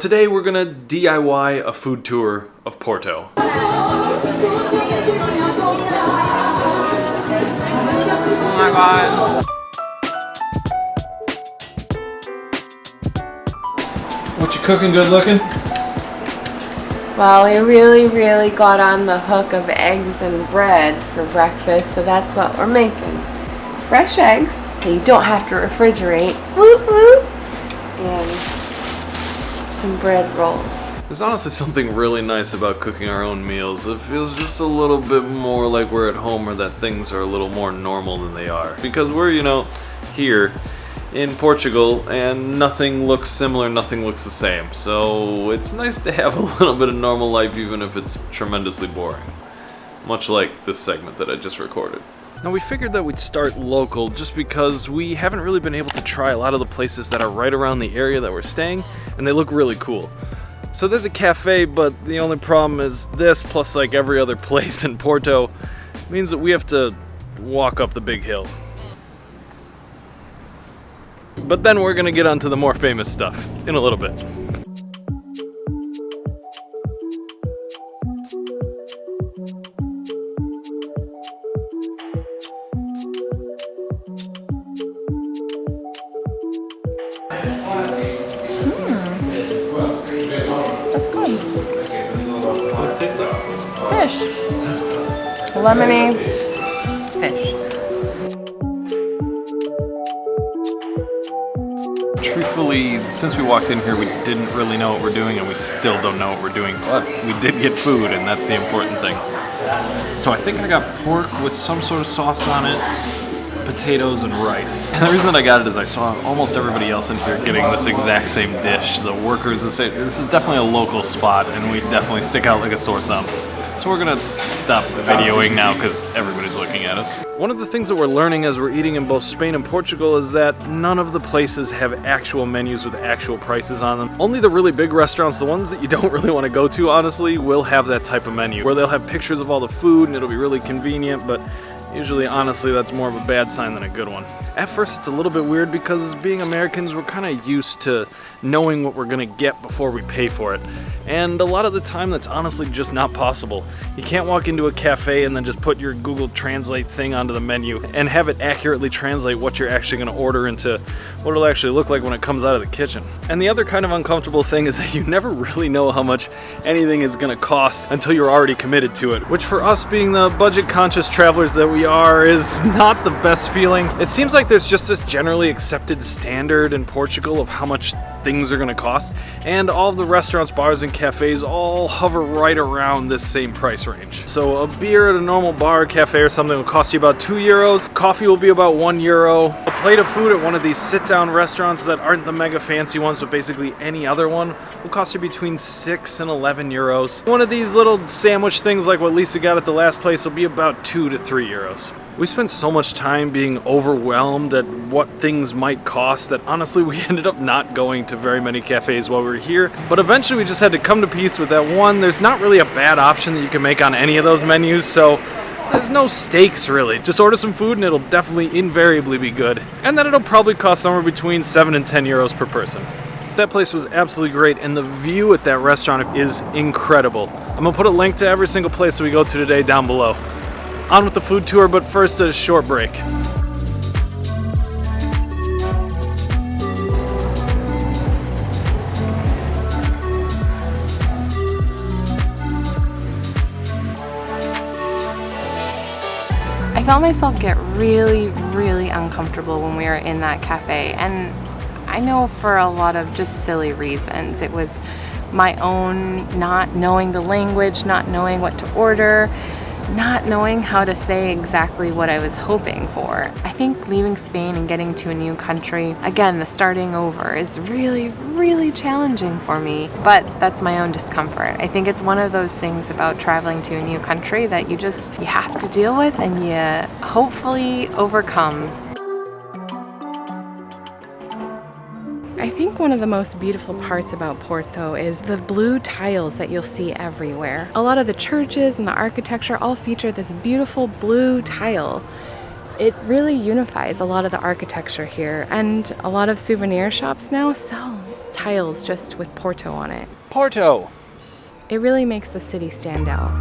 Today we're gonna DIY a food tour of Porto. Oh my god. What you cooking, good looking? Well, we really got on the hook of eggs and bread for breakfast, so that's what we're making. Fresh eggs that you don't have to refrigerate. Whoop whoop. And some bread rolls. There's honestly something really nice about cooking our own meals. It feels just a little bit more like we're at home, or that things are a little more normal than they are. Because we're, here in Portugal, and nothing looks similar, nothing looks the same. So it's nice to have a little bit of normal life, even if it's tremendously boring. Much like this segment that I just recorded. Now, we figured that we'd start local just because we haven't really been able to try a lot of the places that are right around the area that we're staying, and they look really cool. So there's a cafe, but the only problem is this, plus like every other place in Porto, means that we have to walk up the big hill. But then we're gonna get onto the more famous stuff in a little bit. That's good. What does it taste like? Fish. Lemony fish. Truthfully, since we walked in here, we didn't really know what we're doing, and we still don't know what we're doing, but we did get food, and that's the important thing. So I think I got pork with some sort of sauce on it, potatoes, and rice. And the reason that I got it is I saw almost everybody else in here getting this exact same dish. The workers, this is definitely a local spot, and we definitely stick out like a sore thumb. So we're gonna stop videoing now because everybody's looking at us. One of the things that we're learning as we're eating in both Spain and Portugal is that none of the places have actual menus with actual prices on them. Only the really big restaurants, the ones that you don't really want to go to, honestly, will have that type of menu, where they'll have pictures of all the food and it'll be really convenient, but usually, honestly, that's more of a bad sign than a good one. At first, it's a little bit weird because being Americans, we're kind of used to knowing what we're gonna get before we pay for it. And a lot of the time, that's honestly just not possible. You can't walk into a cafe and then just put your Google Translate thing onto the menu and have it accurately translate what you're actually gonna order into what it'll actually look like when it comes out of the kitchen. And the other kind of uncomfortable thing is that you never really know how much anything is gonna cost until you're already committed to it, which for us being the budget-conscious travelers that we are is not the best feeling. It seems like there's just this generally accepted standard in Portugal of how much things are gonna cost, and all of the restaurants, bars, and cafes all hover right around this same price range. So a beer at a normal bar or cafe or something will cost you about €2. Coffee will be about €1. A plate of food at one of these sit-down restaurants that aren't the mega fancy ones, but basically any other one, will cost you between €6 and €11. One of these little sandwich things like what Lisa got at the last place will be about €2 to €3. We spent so much time being overwhelmed at what things might cost that honestly we ended up not going to very many cafes while we were here. But eventually we just had to come to peace with that. One, there's not really a bad option that you can make on any of those menus, so there's no stakes really. Just order some food and it'll definitely invariably be good. And then it'll probably cost somewhere between €7 and €10 per person. That place was absolutely great, and the view at that restaurant is incredible. I'm gonna put a link to every single place that we go to today down below. On with the food tour, but first a short break. I felt myself get really uncomfortable when we were in that cafe, and I know for a lot of just silly reasons. It was my own not knowing the language, not knowing what to order, not knowing how to say exactly what I was hoping for. I think leaving Spain and getting to a new country, again, the starting over, is really challenging for me, but that's my own discomfort. I think it's one of those things about traveling to a new country that you have to deal with and you hopefully overcome. I think one of the most beautiful parts about Porto is the blue tiles that you'll see everywhere. A lot of the churches and the architecture all feature this beautiful blue tile. It really unifies a lot of the architecture here, and a lot of souvenir shops now sell tiles just with Porto on it. Porto! It really makes the city stand out.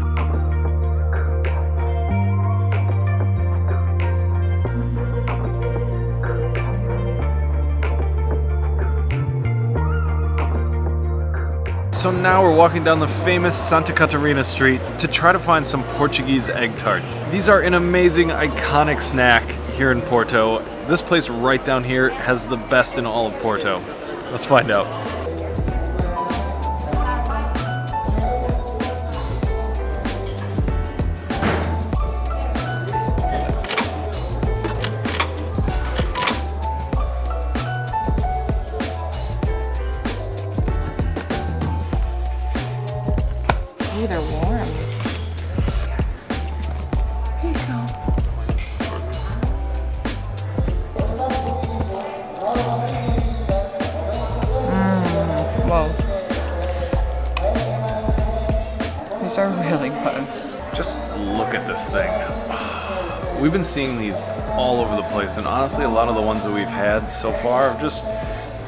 So now we're walking down the famous Santa Catarina street to try to find some Portuguese egg tarts. These are an amazing, iconic snack here in Porto. This place right down here has the best in all of Porto. Let's find out. Ooh, they're warm. Here you go. Whoa. These are really good. Just look at this thing. We've been seeing these all over the place, and honestly, a lot of the ones that we've had so far have just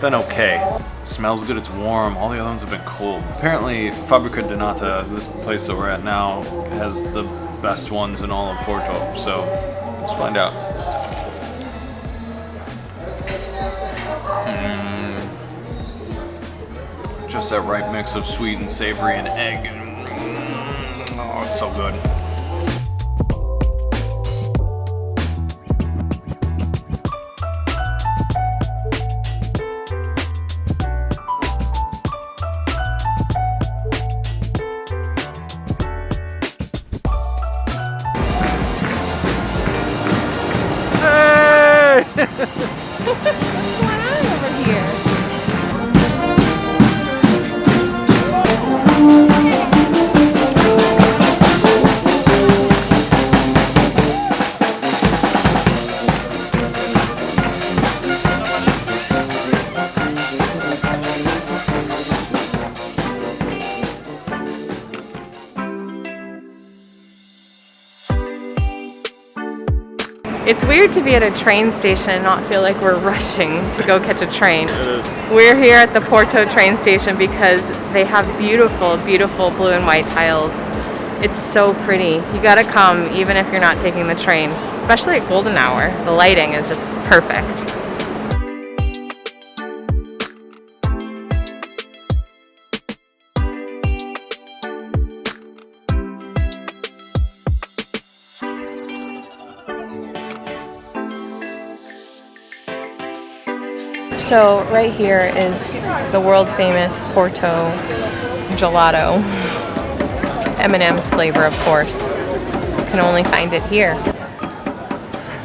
been okay. It smells good, it's warm, all the other ones have been cold. Apparently, Fábrica de Nata, this place that we're at now, has the best ones in all of Porto, so let's find out. Just that right mix of sweet and savory and egg, and oh, it's so good. What's going on over here? It's weird to be at a train station and not feel like we're rushing to go catch a train. We're here at the Porto train station because they have beautiful, beautiful blue and white tiles. It's so pretty. You gotta come even if you're not taking the train, especially at golden hour. The lighting is just perfect. So right here is the world famous Porto Gelato. M&M's flavor, of course. You can only find it here.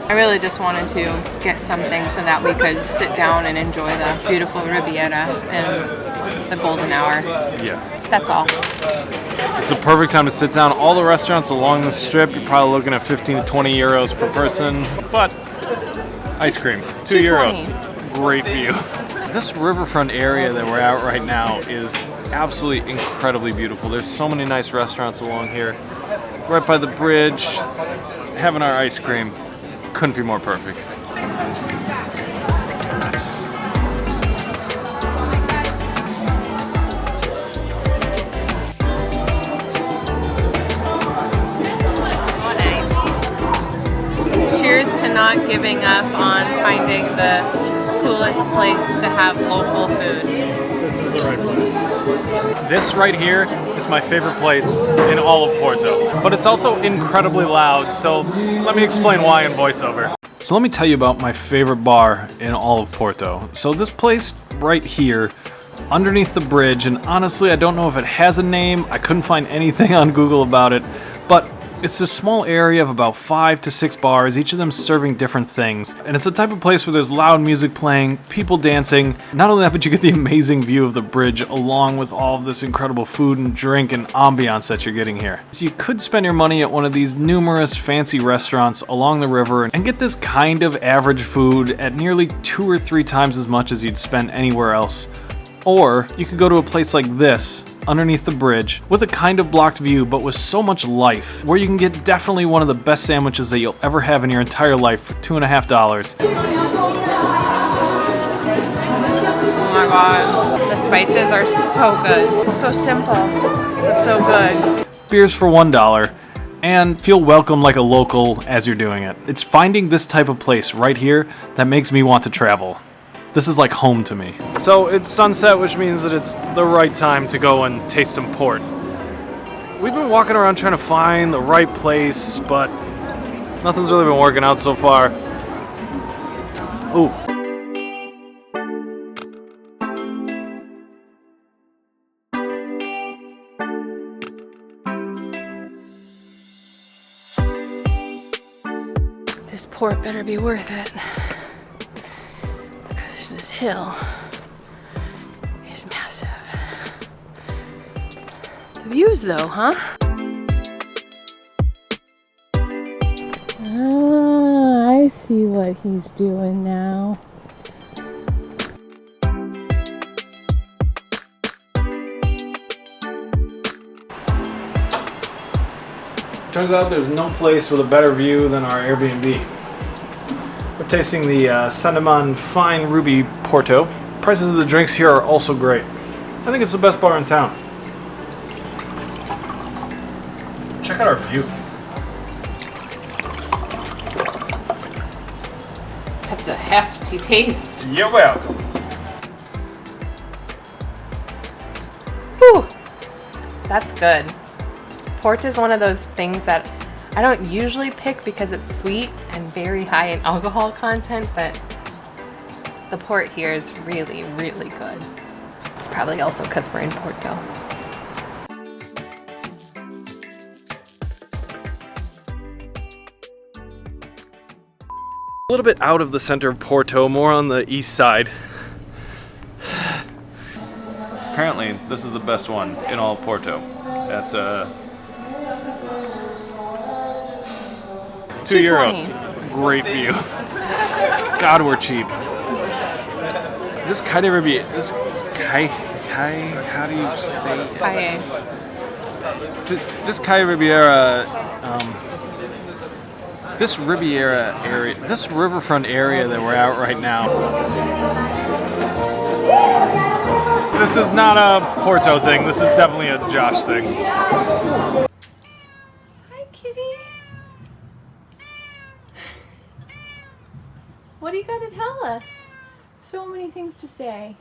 I really just wanted to get something so that we could sit down and enjoy the beautiful Riviera and the golden hour. Yeah. That's all. It's the perfect time to sit down. All the restaurants along the strip, you're probably looking at 15 to 20 euros per person. But ice cream, 2 euros. Great view. This riverfront area that we're at right now is absolutely incredibly beautiful. There's so many nice restaurants along here. Right by the bridge, having our ice cream. Couldn't be more perfect. Cheers to not giving up on finding the coolest place to have local food. This is the right place. This right here is my favorite place in all of Porto. But it's also incredibly loud, so let me explain why in voiceover. So let me tell you about my favorite bar in all of Porto. So this place right here, underneath the bridge, and honestly I don't know if it has a name, I couldn't find anything on Google about it, but it's a small area of about 5 to 6 bars, each of them serving different things. And it's the type of place where there's loud music playing, people dancing. Not only that, but you get the amazing view of the bridge along with all of this incredible food and drink and ambiance that you're getting here. So you could spend your money at one of these numerous fancy restaurants along the river and get this kind of average food at nearly 2 or 3 times as much as you'd spend anywhere else. Or you could go to a place like this, underneath the bridge, with a kind of blocked view but with so much life, where you can get definitely one of the best sandwiches that you'll ever have in your entire life for $2.50. Oh my god, The spices are so good. So simple, but so good. Beers for $1, and feel welcome like a local as you're doing it. It's finding this type of place right here that makes me want to travel. This is like home to me. So it's sunset, which means that it's the right time to go and taste some port. We've been walking around trying to find the right place, but nothing's really been working out so far. Ooh. This port better be worth it. Because this hill is massive. The views though, huh? Ah, I see what he's doing now. Turns out there's no place with a better view than our Airbnb. We're tasting the Cinnamon Fine Ruby Porto. Prices of the drinks here are also great. I think it's the best bar in town. Check out our view. That's a hefty taste. You're welcome. Whew. That's good. Port is one of those things that I don't usually pick because it's sweet and very high in alcohol content, but the port here is really, really good. It's probably also because we're in Porto. A little bit out of the center of Porto, more on the east side. Apparently, this is the best one in all of Porto. At €2. Great view. God, we're cheap. This Cutest Riviera, how do you say it? Kaye. This Cutest Riviera, this Riviera area, this riverfront area that we're at right now. This is not a Porto thing. This is definitely a Josh thing. Hi, kitty. What do you got to tell us? So many things to say.